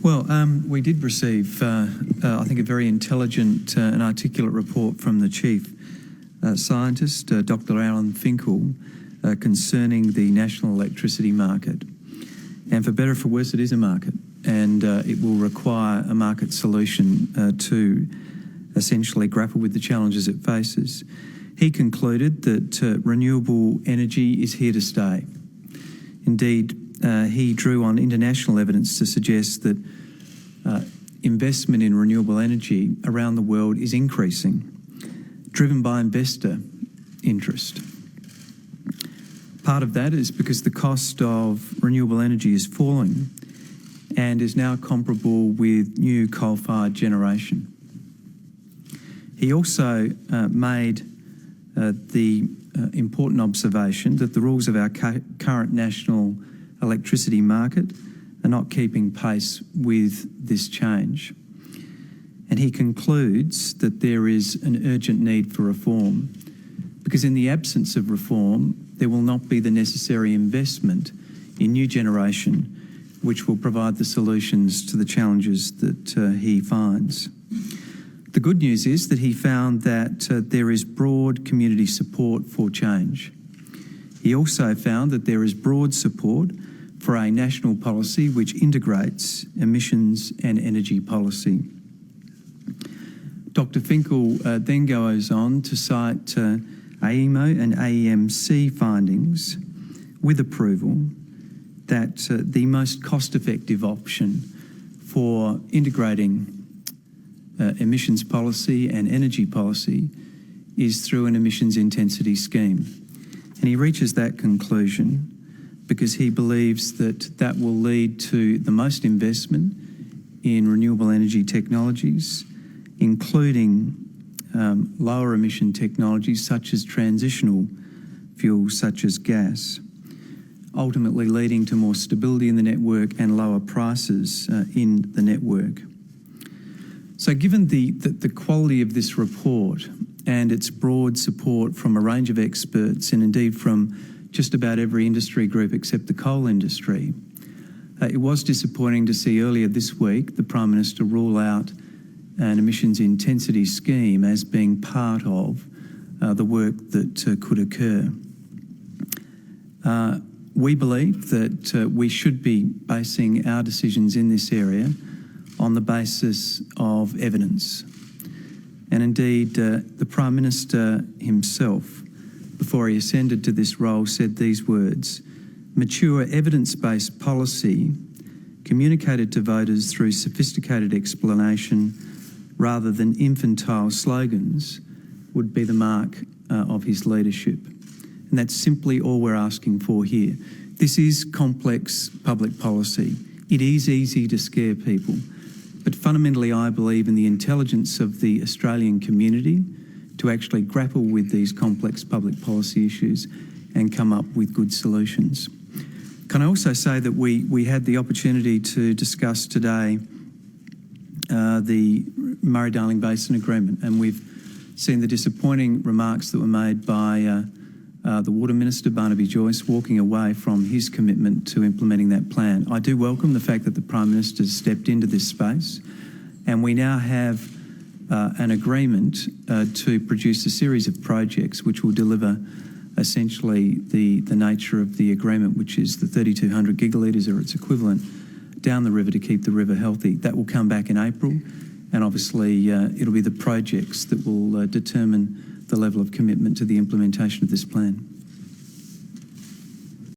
Well, we did receive, I think, a very intelligent and articulate report from the Chief Scientist, Dr Alan Finkel, concerning the national electricity market. And for better or for worse, it is a market, and it will require a market solution to essentially grapple with the challenges it faces. He concluded that renewable energy is here to stay. Indeed, he drew on international evidence to suggest that investment in renewable energy around the world is increasing, driven by investor interest. Part of that is because the cost of renewable energy is falling and is now comparable with new coal-fired generation. He also made the important observation that the rules of our current national electricity market are not keeping pace with this change. And he concludes that there is an urgent need for reform, because in the absence of reform, there will not be the necessary investment in new generation which will provide the solutions to the challenges that he finds. The good news is that he found that there is broad community support for change. He also found that there is broad support for a national policy which integrates emissions and energy policy. Dr Finkel then goes on to cite AEMO and AEMC findings with approval that the most cost-effective option for integrating emissions policy and energy policy is through an emissions intensity scheme. And he reaches that conclusion because he believes that that will lead to the most investment in renewable energy technologies, including lower emission technologies such as transitional fuels such as gas, ultimately leading to more stability in the network and lower prices in the network. So given the quality of this report and its broad support from a range of experts, and indeed from just about every industry group except the coal industry, it was disappointing to see earlier this week the Prime Minister rule out an emissions intensity scheme as being part of the work that could occur. We believe that we should be basing our decisions in this area on the basis of evidence. And indeed, the Prime Minister himself, before he ascended to this role, said these words: "Mature evidence-based policy communicated to voters through sophisticated explanation rather than infantile slogans would be the mark of his leadership." And that's simply all we're asking for here. This is complex public policy. It is easy to scare people. But fundamentally, I believe in the intelligence of the Australian community to actually grapple with these complex public policy issues and come up with good solutions. Can I also say that we had the opportunity to discuss today the Murray-Darling Basin Agreement, and we've seen the disappointing remarks that were made by the Water Minister, Barnaby Joyce, walking away from his commitment to implementing that plan. I do welcome the fact that the Prime Minister stepped into this space, and we now have an agreement to produce a series of projects which will deliver essentially the nature of the agreement, which is the 3,200 gigalitres or its equivalent down the river to keep the river healthy. That will come back in April, and obviously it'll be the projects that will determine the level of commitment to the implementation of this plan.